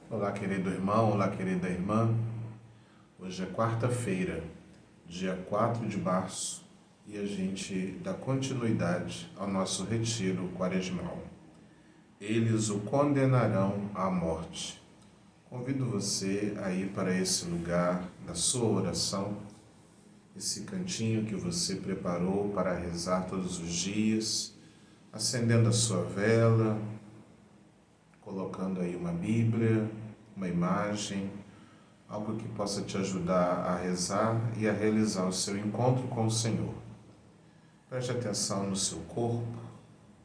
Olá, querido irmão, olá, querida irmã. Hoje é quarta-feira, dia 4 de março, e a gente dá continuidade ao nosso retiro quaresmal. Eles o condenarão à morte. Convido você a ir para esse lugar da sua oração, esse cantinho que você preparou para rezar todos os dias, acendendo a sua vela, colocando aí uma Bíblia, uma imagem, algo que possa te ajudar a rezar e a realizar o seu encontro com o Senhor. Preste atenção no seu corpo,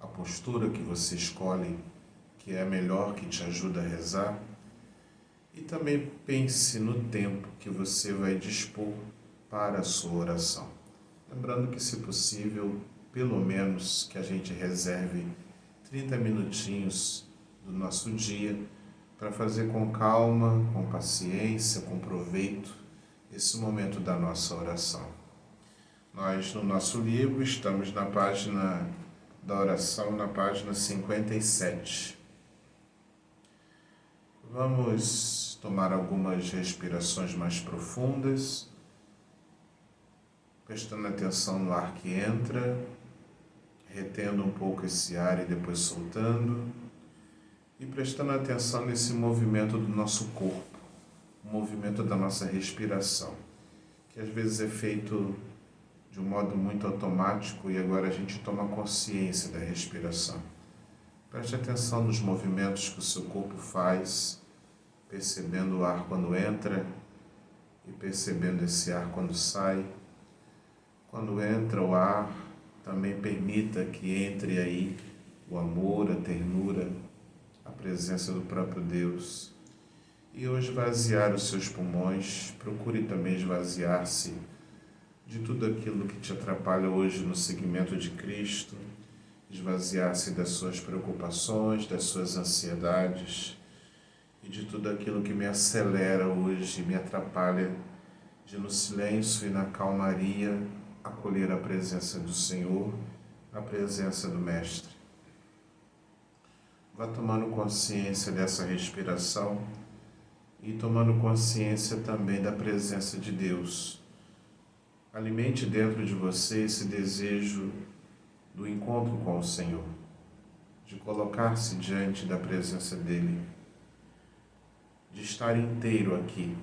a postura que você escolhe, que é a melhor que te ajuda a rezar, e também pense no tempo que você vai dispor para a sua oração. Lembrando que, se possível, pelo menos que a gente reserve 30 minutinhos do nosso dia para fazer com calma, com paciência, com proveito esse momento da nossa oração. Nós, no nosso livro, estamos na página da oração, na página 57. Vamos tomar algumas respirações mais profundas, prestando atenção no ar que entra, retendo um pouco esse ar e depois soltando, e prestando atenção nesse movimento do nosso corpo, o movimento da nossa respiração, que às vezes é feito de um modo muito automático e agora a gente toma consciência da respiração. Preste atenção nos movimentos que o seu corpo faz, percebendo o ar quando entra e percebendo esse ar quando sai. Quando entra o ar, também permita que entre aí o amor, a ternura, a presença do próprio Deus. E ao esvaziar os seus pulmões, procure também esvaziar-se de tudo aquilo que te atrapalha hoje no seguimento de Cristo, esvaziar-se das suas preocupações, das suas ansiedades e de tudo aquilo que me acelera hoje, me atrapalha de no silêncio e na calmaria acolher a presença do Senhor, a presença do Mestre. Vá tomando consciência dessa respiração e tomando consciência também da presença de Deus. Alimente dentro de você esse desejo do encontro com o Senhor, de colocar-se diante da presença dEle, de estar inteiro aqui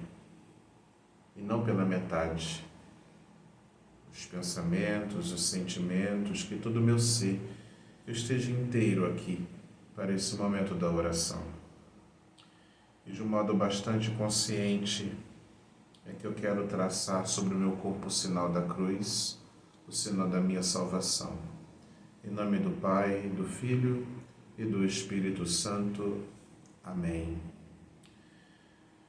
e não pela metade. Os pensamentos, os sentimentos, que todo o meu ser eu esteja inteiro aqui para esse momento da oração. E de um modo bastante consciente é que eu quero traçar sobre o meu corpo o sinal da cruz, o sinal da minha salvação. Em nome do Pai, do Filho e do Espírito Santo. Amém.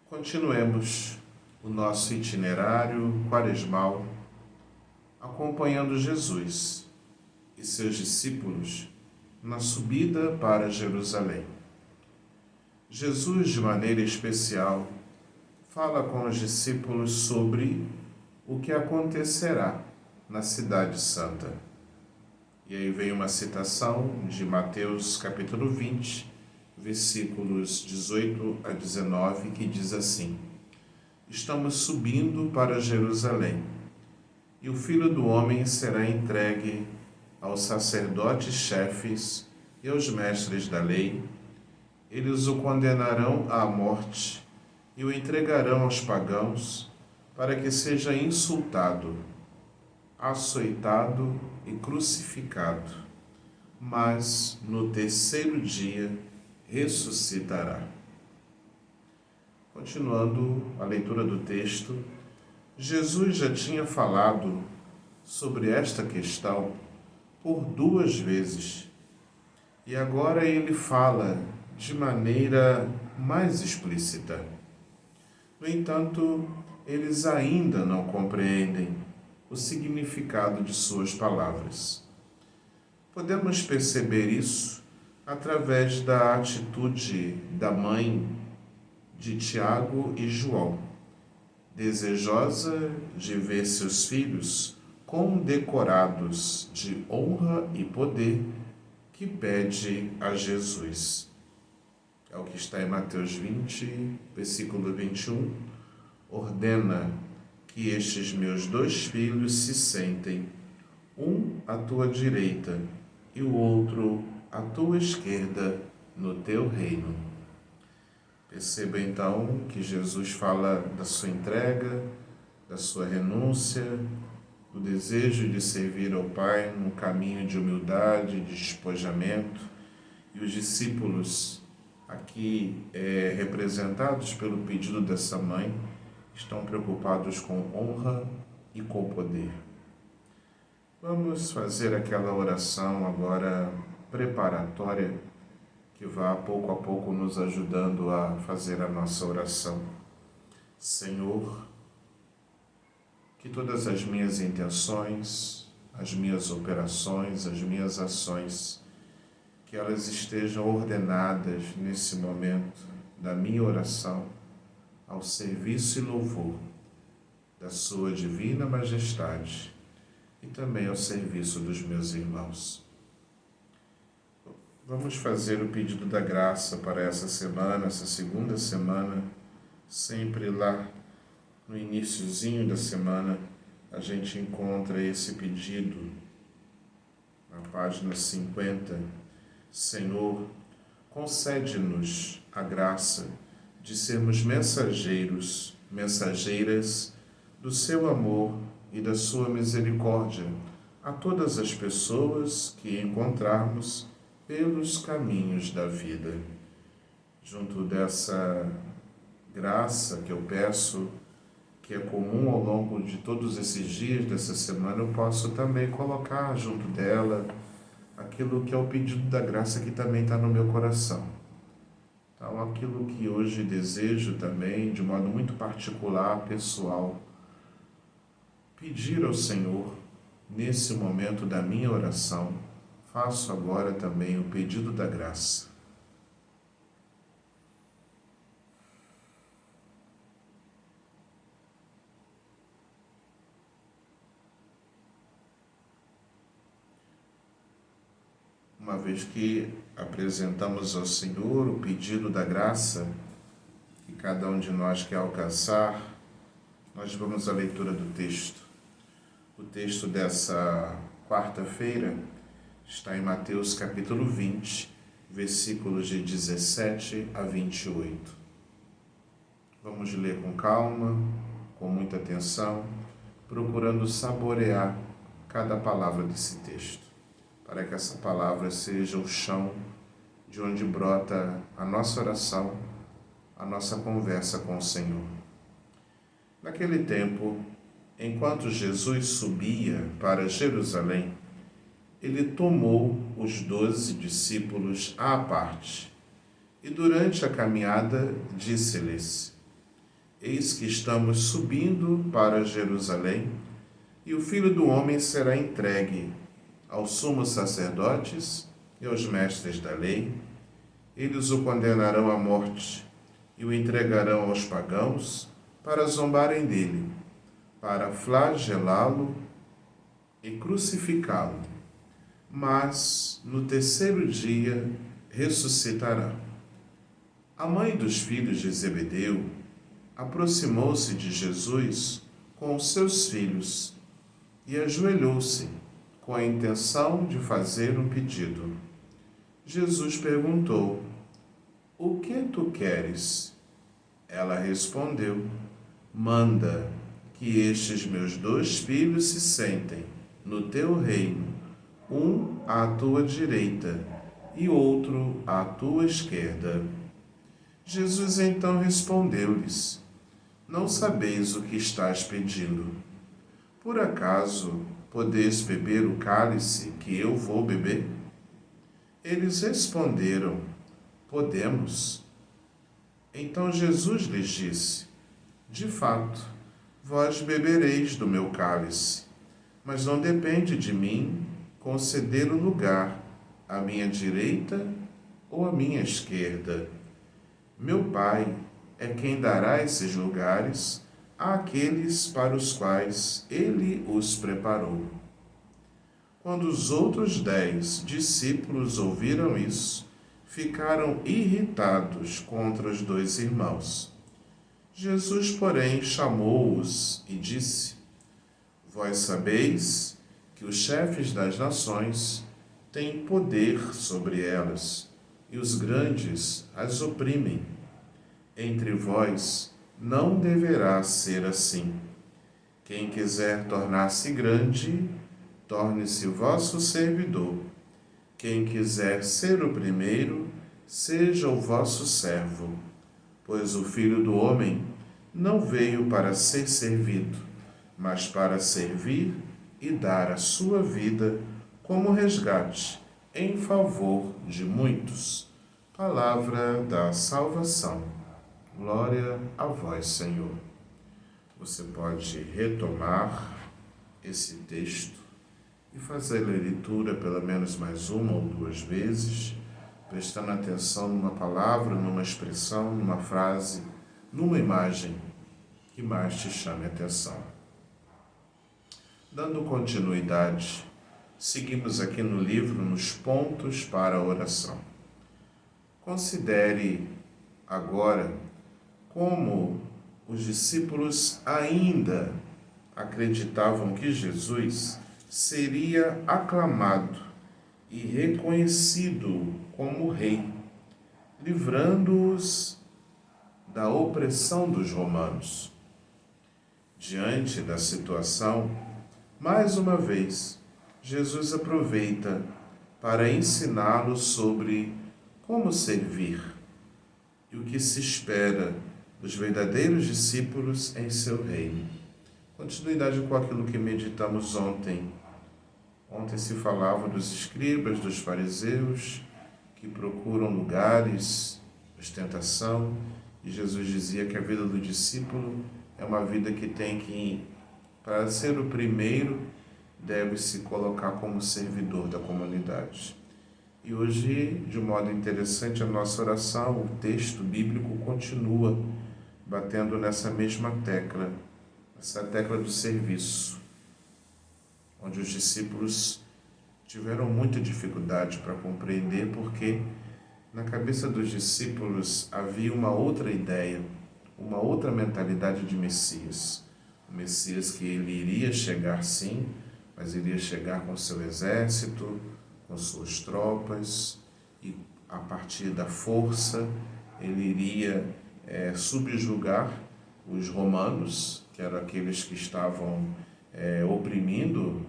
Continuemos o nosso itinerário quaresmal, acompanhando Jesus e seus discípulos na subida para Jerusalém. Jesus, de maneira especial, fala com os discípulos sobre o que acontecerá na Cidade Santa. E aí vem uma citação de Mateus capítulo 20, versículos 18 a 19, que diz assim: Estamos subindo para Jerusalém, e o Filho do Homem será entregue aos sacerdotes chefes e aos mestres da lei. Eles o condenarão à morte e o entregarão aos pagãos para que seja insultado, açoitado e crucificado, mas no terceiro dia ressuscitará. Continuando a leitura do texto, Jesus já tinha falado sobre esta questão por 2 vezes, e agora ele fala de maneira mais explícita. No entanto, eles ainda não compreendem o significado de suas palavras. Podemos perceber isso através da atitude da mãe de Tiago e João, desejosa de ver seus filhos condecorados de honra e poder, que pede a Jesus: É o que está em Mateus 20, versículo 21. Ordena que estes meus 2 filhos se sentem, um à tua direita e o outro à tua esquerda, no teu reino. Perceba então que Jesus fala da sua entrega, da sua renúncia, do desejo de servir ao Pai num caminho de humildade, de despojamento, e os discípulos, aqui representados pelo pedido dessa mãe, estão preocupados com honra e com poder. Vamos fazer aquela oração agora preparatória que vá pouco a pouco nos ajudando a fazer a nossa oração. Senhor, que todas as minhas intenções, as minhas operações, as minhas ações, que elas estejam ordenadas nesse momento da minha oração ao serviço e louvor da Sua Divina Majestade e também ao serviço dos meus irmãos. Vamos fazer o pedido da graça para essa semana, essa segunda semana, sempre lá no iniciozinho da semana, a gente encontra esse pedido na página 50. Senhor, concede-nos a graça de sermos mensageiras do seu amor e da sua misericórdia a todas as pessoas que encontrarmos pelos caminhos da vida. Junto dessa graça que eu peço, que é comum ao longo de todos esses dias dessa semana, eu posso também colocar junto dela aquilo que é o pedido da graça que também está no meu coração. Então, aquilo que hoje desejo também, de modo muito particular, pessoal, pedir ao Senhor, nesse momento da minha oração, faço agora também o pedido da graça. Uma vez que apresentamos ao Senhor o pedido da graça que cada um de nós quer alcançar, nós vamos à leitura do texto. O texto dessa quarta-feira está em Mateus capítulo 20, versículos de 17 a 28. Vamos ler com calma, com muita atenção, procurando saborear cada palavra desse texto, para que essa palavra seja o chão de onde brota a nossa oração, a nossa conversa com o Senhor. Naquele tempo, enquanto Jesus subia para Jerusalém, ele tomou os 12 discípulos à parte e durante a caminhada disse-lhes: Eis que estamos subindo para Jerusalém e o Filho do Homem será entregue aos sumos sacerdotes e aos mestres da lei. Eles o condenarão à morte e o entregarão aos pagãos para zombarem dele, para flagelá-lo e crucificá-lo. Mas no terceiro dia ressuscitará. A mãe dos filhos de Zebedeu aproximou-se de Jesus com os seus filhos e ajoelhou-se com a intenção de fazer um pedido. Jesus perguntou: O que tu queres? Ela respondeu: Manda que estes meus 2 filhos se sentem no teu reino, um à tua direita e outro à tua esquerda. Jesus então respondeu-lhes: Não sabeis o que estás pedindo. Por acaso podeis beber o cálice que eu vou beber? Eles responderam: Podemos. Então Jesus lhes disse: De fato, vós bebereis do meu cálice, mas não depende de mim conceder o lugar à minha direita ou à minha esquerda. Meu Pai é quem dará esses lugares àqueles para os quais ele os preparou. Quando os outros 10 discípulos ouviram isso, ficaram irritados contra os dois irmãos. Jesus, porém, chamou-os e disse: Vós sabeis que os chefes das nações têm poder sobre elas, e os grandes as oprimem. Entre vós não deverá ser assim. Quem quiser tornar-se grande, torne-se vosso servidor. Quem quiser ser o primeiro, seja o vosso servo. Pois o Filho do Homem não veio para ser servido, mas para servir e dar a sua vida como resgate em favor de muitos. Palavra da salvação. Glória a vós, Senhor. Você pode retomar esse texto e fazer a leitura pelo menos mais uma ou duas vezes, prestando atenção numa palavra, numa expressão, numa frase, numa imagem que mais te chame a atenção. Dando continuidade, seguimos aqui no livro nos pontos para a oração. Considere agora como os discípulos ainda acreditavam que Jesus seria aclamado e reconhecido como rei, livrando-os da opressão dos romanos. Diante da situação, mais uma vez, Jesus aproveita para ensiná-los sobre como servir e o que se espera dos verdadeiros discípulos em seu reino. Continuidade com aquilo que meditamos ontem. Ontem se falava dos escribas, dos fariseus, que procuram lugares, ostentação, e Jesus dizia que a vida do discípulo é uma vida que tem que, para ser o primeiro, deve se colocar como servidor da comunidade. E hoje, de um modo interessante, a nossa oração, o texto bíblico continua batendo nessa mesma tecla, essa tecla do serviço, onde os discípulos tiveram muita dificuldade para compreender, porque na cabeça dos discípulos havia uma outra ideia, uma outra mentalidade de Messias. O Messias que ele iria chegar sim, mas iria chegar com seu exército, com suas tropas, e a partir da força ele iria subjugar os romanos, que eram aqueles que estavam oprimindo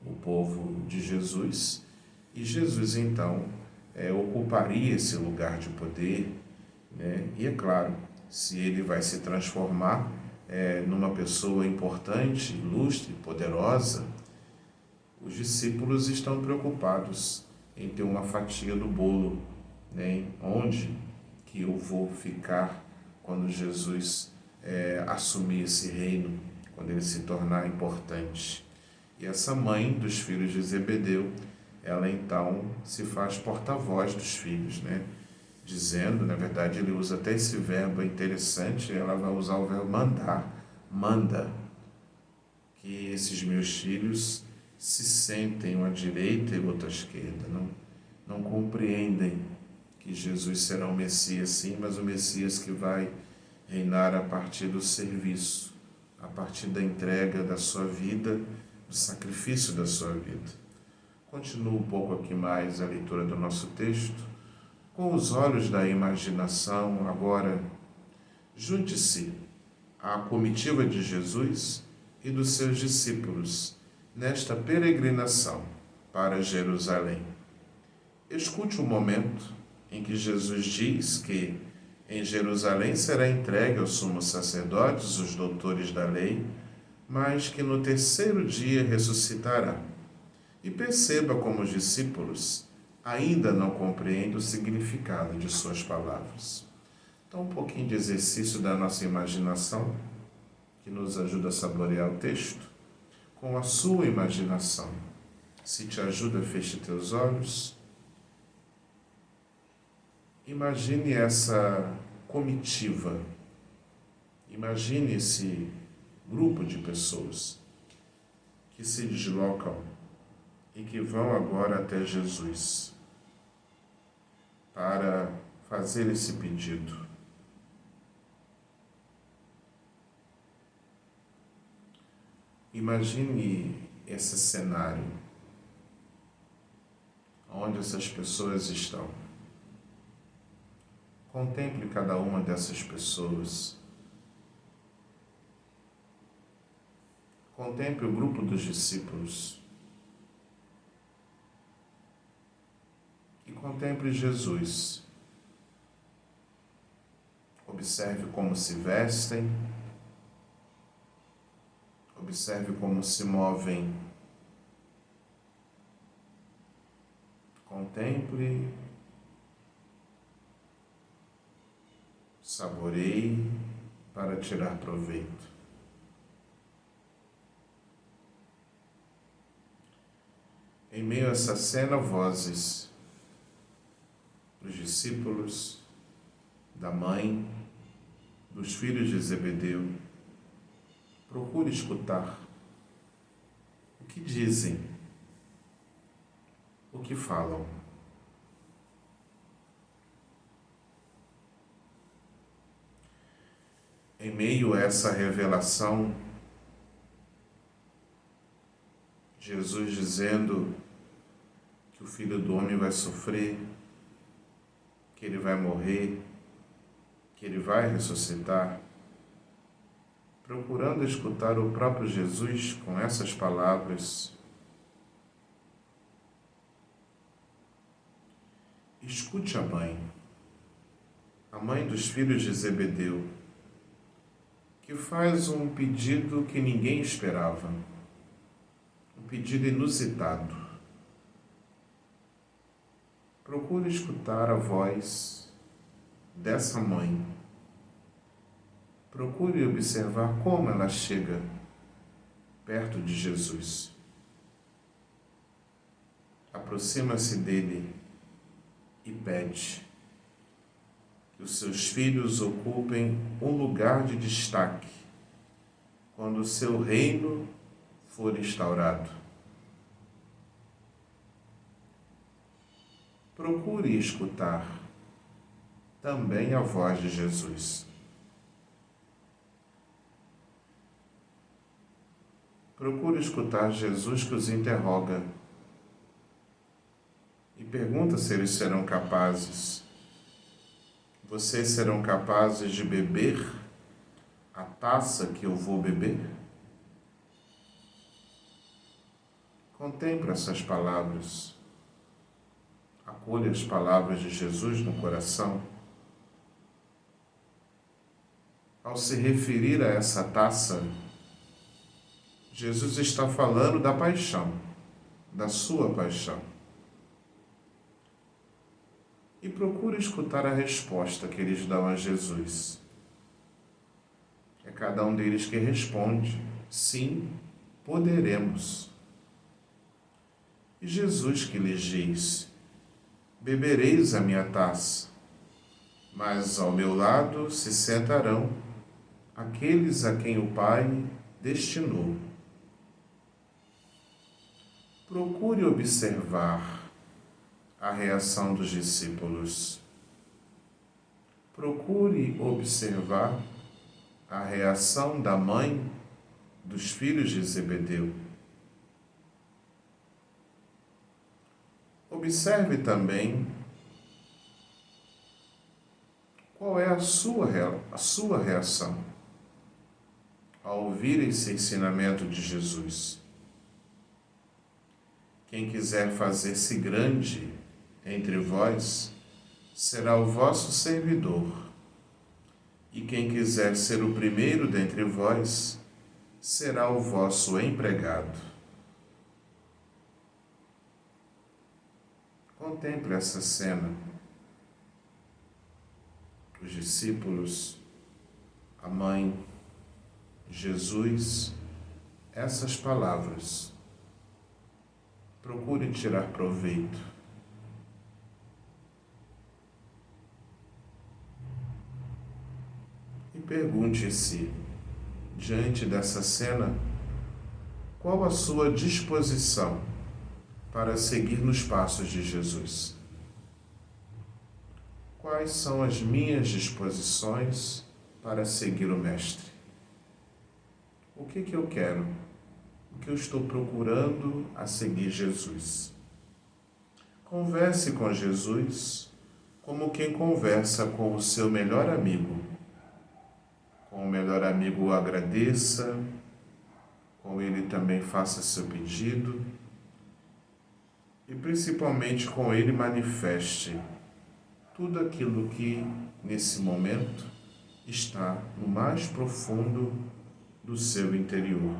o povo de Jesus, e Jesus então ocuparia esse lugar de poder, né? E é claro, se ele vai se transformar numa pessoa importante, ilustre, poderosa, os discípulos estão preocupados em ter uma fatia do bolo, né? Onde que eu vou ficar quando Jesus assumir esse reino, quando ele se tornar importante. E essa mãe dos filhos de Zebedeu, ela então se faz porta-voz dos filhos, né? Dizendo, na verdade ele usa até esse verbo interessante, ela vai usar o verbo mandar, manda que esses meus filhos se sentem uma à direita e outra à esquerda, não compreendem que Jesus será o Messias sim, mas o Messias que vai reinar a partir do serviço, a partir da entrega da sua vida, do sacrifício da sua vida. Continuo um pouco aqui mais a leitura do nosso texto. Com os olhos da imaginação, agora, junte-se à comitiva de Jesus e dos seus discípulos nesta peregrinação para Jerusalém. Escute o momento em que Jesus diz que em Jerusalém será entregue aos sumos sacerdotes, os doutores da lei, mas que no terceiro dia ressuscitará. E perceba como os discípulos ainda não compreendem o significado de suas palavras. Então, um pouquinho de exercício da nossa imaginação, que nos ajuda a saborear o texto, com a sua imaginação. Se te ajuda, feche teus olhos. Imagine essa comitiva. Imagine esse grupo de pessoas que se deslocam e que vão agora até Jesus. para fazer esse pedido. Imagine esse cenário, onde essas pessoas estão. Contemple cada uma dessas pessoas. Contemple o grupo dos discípulos. E contemple Jesus. Observe como se vestem. Observe como se movem. Contemple. Saboreie para tirar proveito. Em meio a essa cena, vozes dos discípulos, da mãe, dos filhos de Zebedeu. Procure escutar o que dizem, o que falam. Em meio a essa revelação, Jesus dizendo que o Filho do Homem vai sofrer, que ele vai morrer, que ele vai ressuscitar, procurando escutar o próprio Jesus com essas palavras. Escute a mãe dos filhos de Zebedeu, que faz um pedido que ninguém esperava, um pedido inusitado. Procure escutar a voz dessa mãe. Procure observar como ela chega perto de Jesus. Aproxima-se dele e pede que os seus filhos ocupem um lugar de destaque quando o seu reino for instaurado. Procure escutar também a voz de Jesus. Procure escutar Jesus que os interroga e pergunta se eles serão capazes. Vocês serão capazes de beber a taça que eu vou beber? Contemple essas palavras. Acolha as palavras de Jesus no coração. Ao se referir a essa taça, Jesus está falando da paixão, da sua paixão. E procure escutar a resposta que eles dão a Jesus. É cada um deles que responde: sim, poderemos. E Jesus que lhes diz: bebereis a minha taça, mas ao meu lado se sentarão aqueles a quem o Pai destinou. Procure observar a reação dos discípulos. Procure observar a reação da mãe dos filhos de Zebedeu. Observe também qual é a sua reação ao ouvir esse ensinamento de Jesus. Quem quiser fazer-se grande entre vós será o vosso servidor, e quem quiser ser o primeiro dentre vós será o vosso empregado. Contemple essa cena. Os discípulos, a mãe, Jesus, essas palavras. Procure tirar proveito. E pergunte-se, diante dessa cena, qual a sua disposição para seguir nos passos de Jesus? Quais são as minhas disposições para seguir o Mestre? O que eu quero? O que eu estou procurando a seguir Jesus? Converse com Jesus como quem conversa com o seu melhor amigo. Com o melhor amigo agradeça, com ele também faça seu pedido e principalmente com ele manifeste tudo aquilo que nesse momento está no mais profundo do seu interior.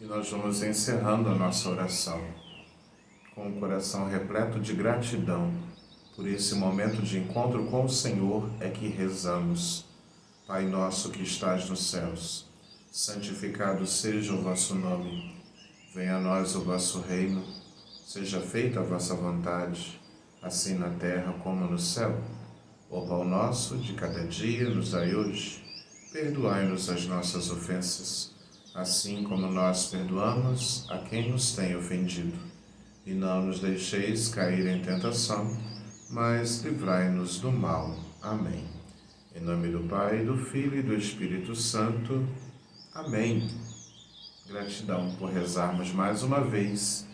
E nós vamos encerrando a nossa oração com o coração repleto de gratidão por esse momento de encontro com o Senhor é que rezamos. Pai nosso que estás nos céus, santificado seja o vosso nome. Venha a nós o vosso reino. Seja feita a vossa vontade, assim na terra como no céu. O pão nosso de cada dia nos dai hoje. Perdoai-nos as nossas ofensas, assim como nós perdoamos a quem nos tem ofendido. E não nos deixeis cair em tentação, mas livrai-nos do mal. Amém. Em nome do Pai, do Filho e do Espírito Santo. Amém. Gratidão por rezarmos mais uma vez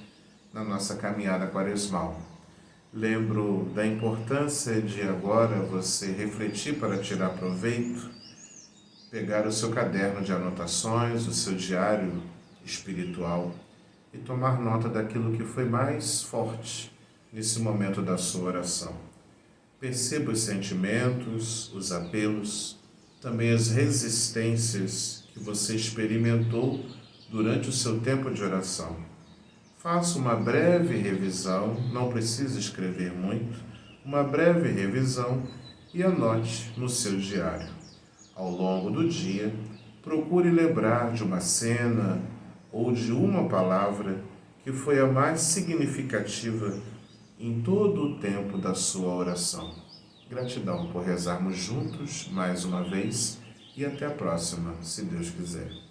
na nossa caminhada quaresmal. Lembro da importância de agora você refletir para tirar proveito, pegar o seu caderno de anotações, o seu diário espiritual e tomar nota daquilo que foi mais forte nesse momento da sua oração. Perceba os sentimentos, os apelos, também as resistências que você experimentou durante o seu tempo de oração. Faça uma breve revisão, não precisa escrever muito, uma breve revisão e anote no seu diário. Ao longo do dia, procure lembrar de uma cena ou de uma palavra que foi a mais significativa em todo o tempo da sua oração. Gratidão por rezarmos juntos mais uma vez e até a próxima, se Deus quiser.